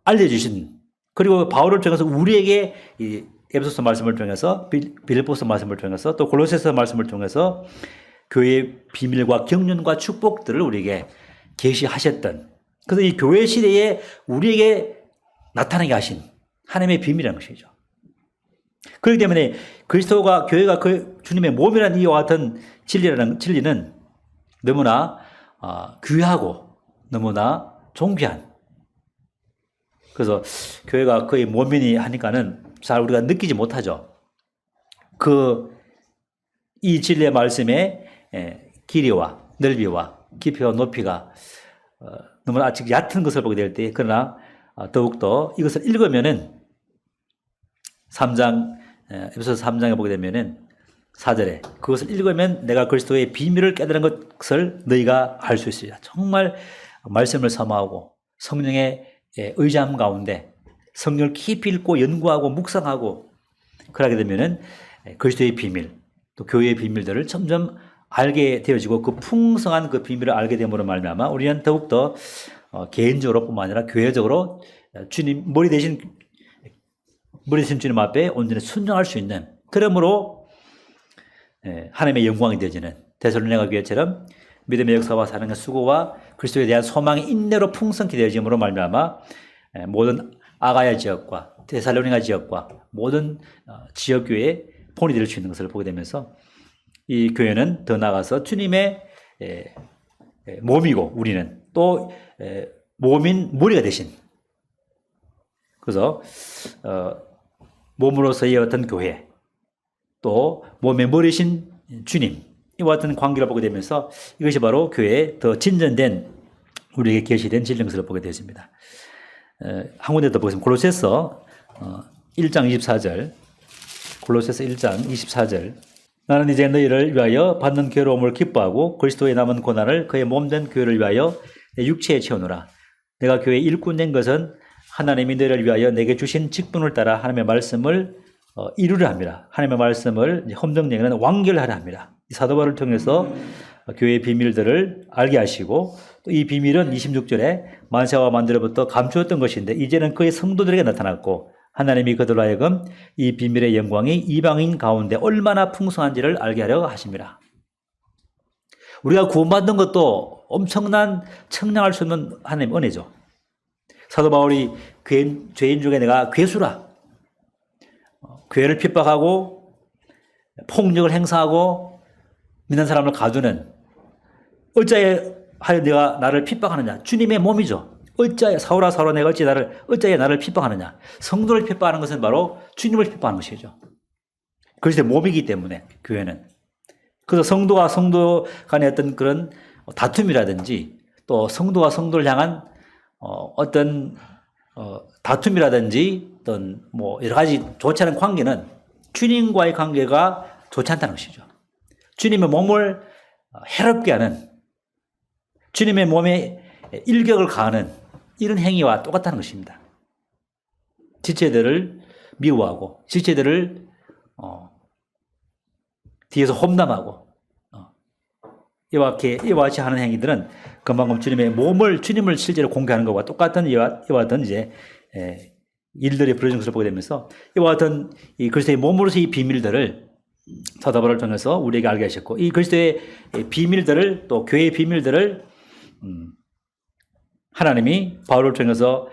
알려주신, 그리고 바울을 통해서 우리에게 이 에베소서 말씀을 통해서, 빌립보서 말씀을 통해서, 또 골로새서 말씀을 통해서 교회의 비밀과 경륜과 축복들을 우리에게 계시하셨던, 그래서 이 교회 시대에 우리에게 나타나게 하신 하나님의 비밀이라는 것이죠. 그렇기 때문에 그리스도가, 교회가 그 주님의 몸이라는 이와 같은 진리는 너무나 귀하고 너무나 존귀한, 그래서 교회가 그의 몸이니 하니까는 잘 우리가 느끼지 못하죠. 이 진리의 말씀의 길이와 넓이와 깊이와 높이가 너무나 아직 얕은 것을 보게 될 때, 그러나 더욱더 이것을 읽으면은 3장, 에베소서 3장에 보게 되면은 4절에 그것을 읽으면 내가 그리스도의 비밀을 깨달은 것을 너희가 알 수 있으리라. 정말 말씀을 사모하고 성령의 의지함 가운데 성령을 깊이 읽고 연구하고 묵상하고 그러게 되면은 그리스도의 비밀, 또 교회의 비밀들을 점점 알게 되어지고, 그 풍성한 그 비밀을 알게 됨으로 말미암아 우리는 더욱더 개인적으로 뿐만 아니라 교회적으로 주님, 머리 대신 주님 앞에 온전히 순종할 수 있는, 그러므로 하나님의 영광이 되어지는 데살로니가 교회처럼 믿음의 역사와 사랑의 수고와 그리스도에 대한 소망의 인내로 풍성히 되어짐으로 말미암아 모든 아가야 지역과 데살로니가 지역과 모든 지역교회에 본이 될 수 있는 것을 보게 되면서, 이 교회는 더 나아가서 주님의 몸이고 우리는 또 몸인 머리가 되신, 그래서 몸으로서의 어떤 교회, 또 몸의 머리신 주님, 이와 같은 관계를 보게 되면서 이것이 바로 교회에 더 진전된, 우리에게 계시된 진리인 것을 보게 되었습니다. 한 군데 더 보겠습니다. 골로새서 1장 24절, 골로새서 1장 24절. 나는 이제 너희를 위하여 받는 괴로움을 기뻐하고 그리스도의 남은 고난을 그의 몸된 교회를 위하여 내 육체에 채우노라. 내가 교회의 일꾼 된 것은 하나님이 너희를 위하여 내게 주신 직분을 따라 하나님의 말씀을 이루려 합니다. 하나님의 말씀을 헌정령에는 완결하려 합니다. 이 사도 바울을 통해서 교회의 비밀들을 알게 하시고 또 이 비밀은 26절에 만세와 만대로부터 감추었던 것인데 이제는 그의 성도들에게 나타났고 하나님이 그들로 하여금 이 비밀의 영광이 이방인 가운데 얼마나 풍성한지를 알게 하려 하십니다. 우리가 구원받는 것도 엄청난 청량할 수 없는 하나님의 은혜죠. 사도 바울이 죄인 중에 내가 괴수라. 교회를 핍박하고 폭력을 행사하고 믿는 사람을 가두는 어찌하여 내가 나를 핍박하느냐. 주님의 몸이죠. 어찌하여 사울아 내가 어찌하여 나를 핍박하느냐. 성도를 핍박하는 것은 바로 주님을 핍박하는 것이죠. 그리스도의 몸이기 때문에 교회는. 그래서 성도와 성도 간의 어떤 그런 다툼이라든지 또 성도와 성도를 향한 어떤 다툼이라든지 어떤 뭐 여러 가지 좋지 않은 관계는 주님과의 관계가 좋지 않다는 것이죠. 주님의 몸을 해롭게 하는 주님의 몸에 일격을 가하는 이런 행위와 똑같다는 것입니다. 지체들을 미워하고 지체들을 뒤에서 험담하고 이와 같이 하는 행위들은 금방 주님의 몸을 주님을 실제로 공개하는 것과 똑같은 이와 같은 이제 일들이 벌어진 것을 보게 되면서 이와 같은 이 그리스도의 몸으로서 이 비밀들을 사도 바울을 통해서 우리에게 알게 하셨고 이 그리스도의 비밀들을 또 교회의 비밀들을 하나님이 바울을 통해서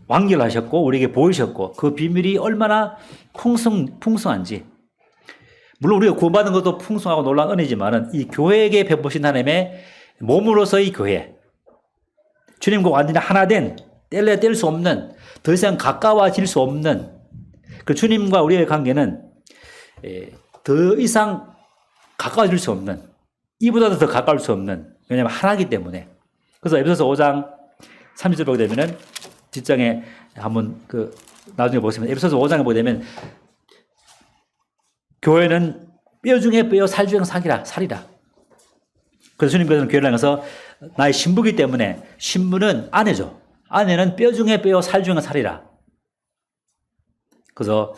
완결하셨고 우리에게 보이셨고 그 비밀이 얼마나 풍성한지 물론 우리가 구원받는 것도 풍성하고 놀라운 은혜지만은 이 교회에게 베푸신 하나님의 몸으로서의 교회 주님과 완전히 하나 된 뗄래야 뗄 수 없는 더 이상 가까워질 수 없는 그 주님과 우리의 관계는 더 이상 가까워질 수 없는 이보다도 더 가까울 수 없는 왜냐하면 하나이기 때문에 그래서 에베소서 5장 30절 보게 되면은 뒷장에 한번 나중에 보시면 에베소서 5장에 보게 되면 교회는 뼈 중에 뼈 살 중에 살이라. 그래서 주님께서는 교회를 향해서 나의 신부기 때문에 신부는 아내죠. 아내는 뼈 중에 뼈 살 중에 살이라. 그래서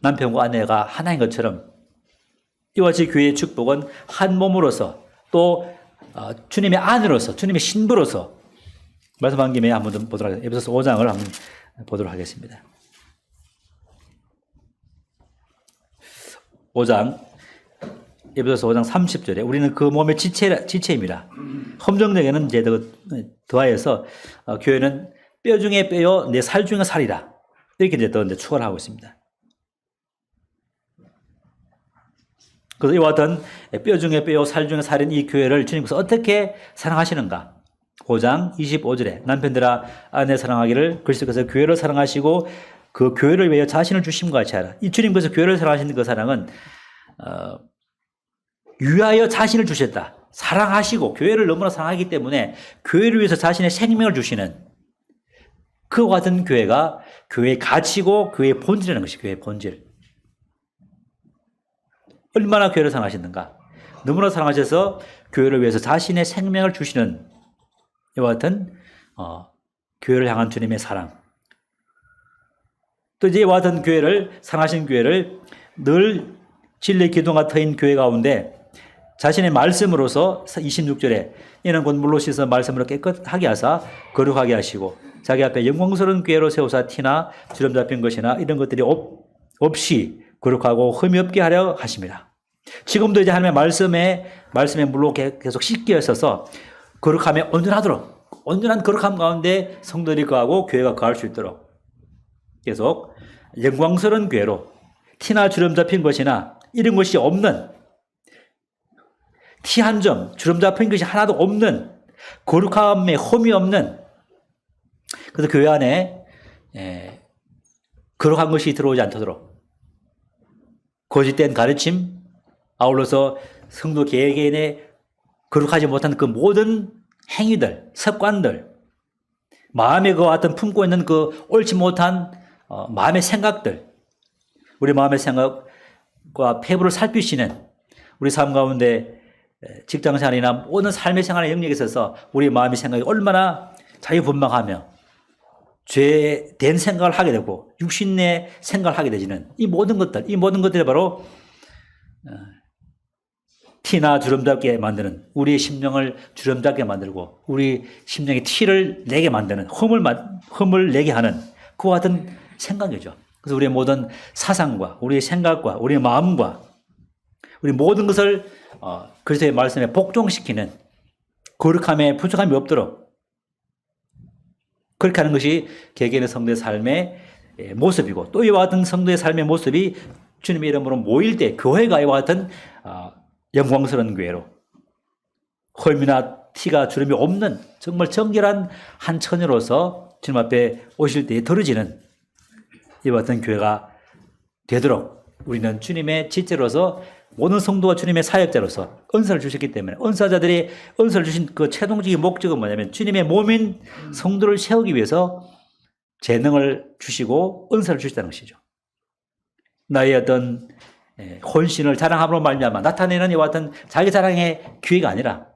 남편과 아내가 하나인 것처럼 이와 같이 교회의 축복은 한 몸으로서 또 주님의 아내로서 주님의 신부로서 말씀한 김에 한번 좀 보도록 하겠습니다. 에베소서 5장을 한번 보도록 하겠습니다. 5장 에베소서 5장 30절에 우리는 그 몸의 지체입니다. 헌정력에는 이제 더하여서 교회는 뼈 중에 뼈요 내 살 중에 살이라 이렇게 이제 더 추가를 하고 있습니다. 그래서 이와 같은 뼈 중에 뼈요 살 중에 살인 이 교회를 주님께서 어떻게 사랑하시는가? 5장 25절에 남편들아 아내 사랑하기를 그리스도께서 교회를 사랑하시고 그 교회를 위하여 자신을 주심과 같이 하라. 이 주님께서 교회를 사랑하시는 그 사랑은 위하여 자신을 주셨다. 사랑하시고 교회를 너무나 사랑하기 때문에 교회를 위해서 자신의 생명을 주시는 그와 같은 교회가 교회의 가치고 교회의 본질이라는 것이 교회의 본질. 얼마나 교회를 사랑하시는가. 너무나 사랑하셔서 교회를 위해서 자신의 생명을 주시는 이와 같은 교회를 향한 주님의 사랑. 또 이제 이와 같은 교회를 사랑하신 교회를 늘 진리의 기둥과 터인 교회 가운데 자신의 말씀으로서 26절에 이는 곧 물로 씻어 말씀으로 깨끗하게 하사 거룩하게 하시고 자기 앞에 영광스러운 교회로 세우사 티나 주름 잡힌 것이나 이런 것들이 없이 거룩하고 흠이 없게 하려 하십니다. 지금도 이제 하나님의 말씀의 물로 계속 씻겨 있어서 거룩함에 온전한 거룩함 가운데 성도들이 거하고 교회가 거할 수 있도록 계속 영광스러운 교회로 티나 주름 잡힌 것이나 이런 것이 없는 티 한 점, 주름 잡힌 것이 하나도 없는 거룩함에 흠이 없는 그래서 교회 안에 거룩한 것이 들어오지 않도록 거짓된 가르침 아울러서 성도 개개인의 거룩하지 못한 그 모든 행위들, 습관들 마음에 그와 같은 품고 있는 그 옳지 못한 마음의 생각들 우리 마음의 생각과 폐부를 살피시는 우리 삶 가운데 직장생활이나 모든 삶의 생활의 영역에 있어서 우리 마음의 생각이 얼마나 자유분방하며 죄된 생각을 하게 되고 육신의 생각을 하게 되지는 이 모든 것들이 바로 티나 주름잡게 만드는, 우리의 심령을 주름잡게 만들고 우리 심령의 티를 내게 만드는, 흠을 내게 하는 그와 같은 생각이죠. 그래서 우리의 모든 사상과 우리의 생각과 우리의 마음과 우리 모든 것을 그리스도의 말씀에 복종시키는, 거룩함에 부족함이 없도록 그렇게 하는 것이 개개인의 성도의 삶의 모습이고, 또 이와 같은 성도의 삶의 모습이 주님의 이름으로 모일 때 교회가 이와 같은 영광스러운 교회로, 헐미나 티가 주름이 없는 정말 정결한 한 처녀로서 주님 앞에 오실 때에 들어지는 이와 같은 교회가 되도록 우리는 주님의 지체로서, 모든 성도가 주님의 사역자로서 은사를 주셨기 때문에, 은사자들이 은사를 주신 그 최종적인 목적은 뭐냐면 주님의 몸인 성도를 세우기 위해서 재능을 주시고 은사를 주시다는 것이죠. 나의 어떤 혼신을 자랑함으로 말미암아 나타내는 이와 같은 자기 자랑의 기회가 아니라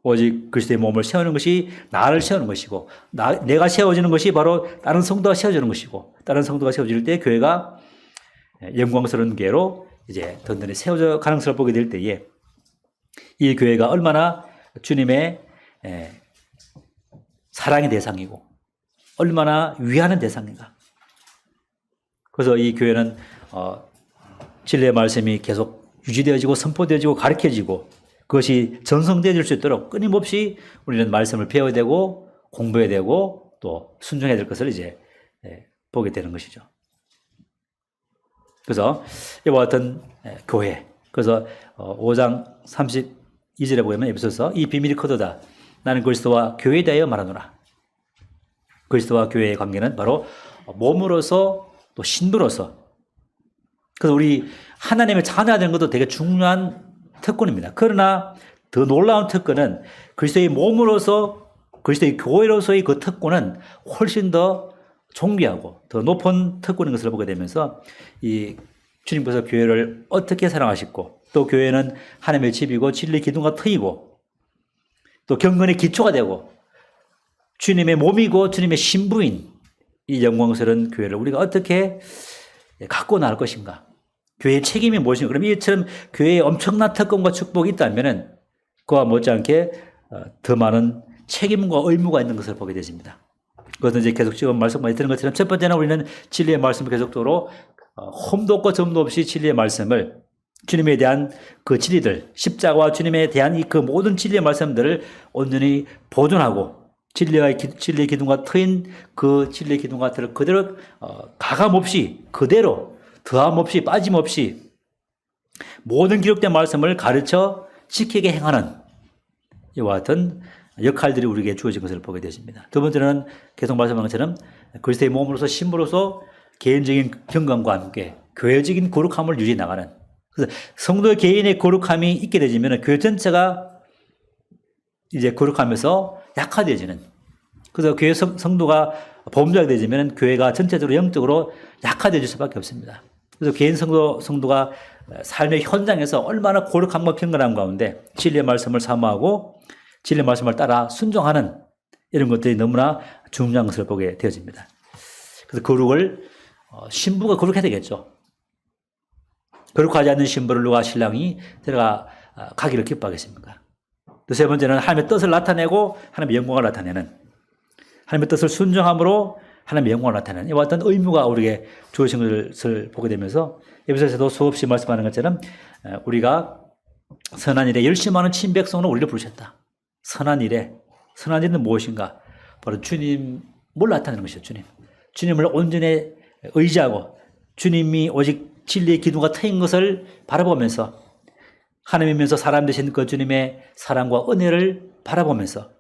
오직 그리스도의 몸을 세우는 것이 나를 세우는 것이고, 내가 세워지는 것이 바로 다른 성도가 세워지는 것이고, 다른 성도가 세워질 때 교회가 영광스러운 교회로 이제 든든히 세워져 가능성을 보게 될 때에 이 교회가 얼마나 주님의 사랑의 대상이고 얼마나 위하는 대상인가. 그래서 이 교회는 진리의 말씀이 계속 유지되어지고 선포되어지고 가르쳐지고 그것이 전성되어질 수 있도록 끊임없이 우리는 말씀을 배워야 되고 공부해야 되고 또 순종해야 될 것을 이제 보게 되는 것이죠. 그래서 이와 같은 교회, 그래서 5장 32절에 보면 에베소서 이 비밀이 커도다. 나는 그리스도와 교회에 대하여 말하노라. 그리스도와 교회의 관계는 바로 몸으로서 또 신부로서, 그래서 우리 하나님의 자녀가 되는 것도 되게 중요한 특권입니다. 그러나 더 놀라운 특권은 그리스도의 몸으로서, 그리스도의 교회로서의 그 특권은 훨씬 더 존귀하고 더 높은 특권인 것을 보게 되면서 이 주님께서 교회를 어떻게 사랑하시고, 또 교회는 하나님의 집이고 진리 기둥과 터이고 또 경건의 기초가 되고 주님의 몸이고 주님의 신부인 이 영광스러운 교회를 우리가 어떻게 갖고 나갈 것인가, 교회의 책임이 무엇인가. 그럼 이처럼 교회에 엄청난 특권과 축복이 있다면 그와 못지않게 더 많은 책임과 의무가 있는 것을 보게 되십니다. 그것은 이제 계속 지금 말씀 많이 드는 것처럼 첫 번째는 우리는 진리의 말씀을 계속적으로 험도 없고 점도 없이 진리의 말씀을, 주님에 대한 그 진리들, 십자가와 주님에 대한 이 그 모든 진리의 말씀들을 온전히 보존하고 진리의 기둥과 트인 그 진리의 기둥과 틀을 그대로 가감 없이 그대로 더함 없이 빠짐없이 모든 기록된 말씀을 가르쳐 지키게 행하는 이와 같은 역할들이 우리에게 주어진 것을 보게 되십니다. 두 번째는 계속 말씀한 것처럼 그리스도의 몸으로서 신부로서 개인적인 경건과 함께 교회적인 거룩함을 유지해 나가는, 그래서 성도의 개인의 거룩함이 있게 되지면 교회 전체가 이제 거룩하면서 약화되어지는, 그래서 교회 성도가 범죄하게 되지면 교회가 전체적으로 영적으로 약화되어질 수밖에 없습니다. 그래서 개인 성도가 삶의 현장에서 얼마나 거룩함과 경건함 가운데 진리의 말씀을 사모하고 진리의 말씀을 따라 순종하는 이런 것들이 너무나 중요한 것을 보게 되어집니다. 그래서 거룩을 신부가 거룩해야 되겠죠. 거룩하지 않는 신부를 누가 신랑이 데려가 가기를 기뻐하겠습니까? 또 세 번째는 하나님의 뜻을 나타내고 하나님의 영광을 나타내는, 하나님의 뜻을 순종함으로 하나님의 영광을 나타내는 이와 같은 의무가 우리에게 주어진 것을 보게 되면서 에베소서에서도 수없이 말씀하는 것처럼 우리가 선한 일에 열심하는 친백성으로 우리를 부르셨다. 선한 일은 무엇인가? 바로 주님을 나타내는 것이죠. 주님을 온전히 의지하고 주님이 오직 진리의 기둥과 터인 것을 바라보면서 하나님이면서 사람 되신 그 주님의 사랑과 은혜를 바라보면서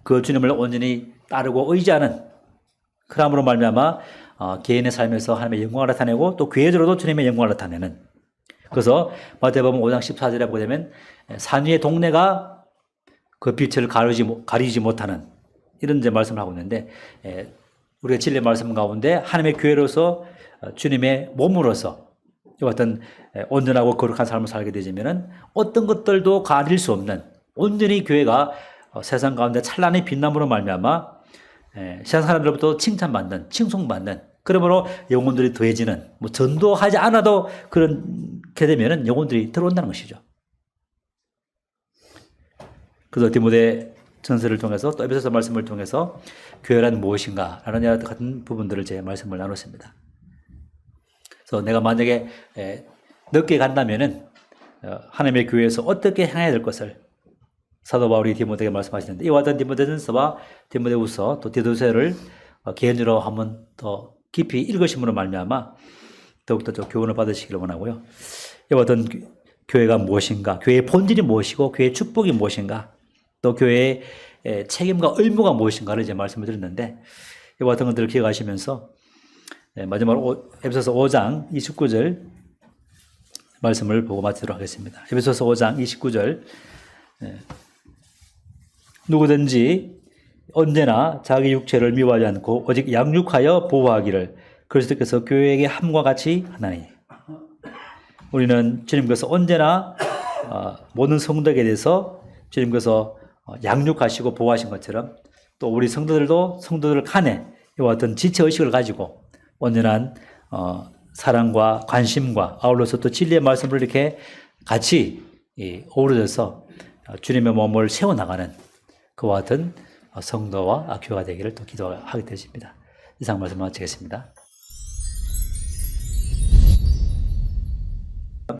그 주님을 온전히 따르고 의지하는, 그러므로 말미암아 개인의 삶에서 하나님의 영광을 나타내고 또 교회적으로도 주님의 영광을 나타내는. 그래서 마태복음 5장 14절에 보게 되면 산 위의 동네가 그 빛을 가리지 못하는 이런 이제 말씀을 하고 있는데, 우리가 진리의 말씀 가운데 하나님의 교회로서 주님의 몸으로서 이 같은 온전하고 거룩한 삶을 살게 되지면은 어떤 것들도 가릴 수 없는 온전히 교회가 세상 가운데 찬란히 빛남으로 말미암아 세상 사람들로부터 칭찬받는, 칭송받는, 그러므로 영혼들이 더해지는, 뭐 전도하지 않아도 그렇게 되면은 영혼들이 들어온다는 것이죠. 그래서 디모데 전서를 통해서 또 에베소서 말씀을 통해서 교회란 무엇인가 라는 이와 같은 부분들을 제 말씀을 나눴습니다. 그래서 내가 만약에 늦게 간다면은 하나님의 교회에서 어떻게 행해야 될 것을 사도 바울이 디모데에게 말씀하시는데, 이와 같은 디모데전서와 디모데후서 또 디도서를 개인으로 한번 더 깊이 읽으심으로 말미암아 더욱더 좀 교훈을 받으시기를 원하고요. 이와 같은 교회가 무엇인가, 교회의 본질이 무엇이고 교회의 축복이 무엇인가, 또 교회의 책임과 의무가 무엇인가를 이제 말씀을 드렸는데, 이와 같은 것들을 기억하시면서 마지막으로 에베소서 5장 29절 말씀을 보고 마치도록 하겠습니다. 에베소서 5장 29절, 누구든지 언제나 자기 육체를 미워하지 않고 오직 양육하여 보호하기를 그리스도께서 교회에게 함과 같이 하나니. 우리는 주님께서 언제나 모든 성도에게 대해서 주님께서 양육하시고 보호하신 것처럼, 또 우리 성도들 간에 이와 같은 지체의식을 가지고 온전한 사랑과 관심과 아울러서 또 진리의 말씀을 이렇게 같이 어우러져서 주님의 몸을 세워나가는 그와 같은 성도와 교회가 되기를 또 기도하게 되십니다. 이상 말씀 마치겠습니다.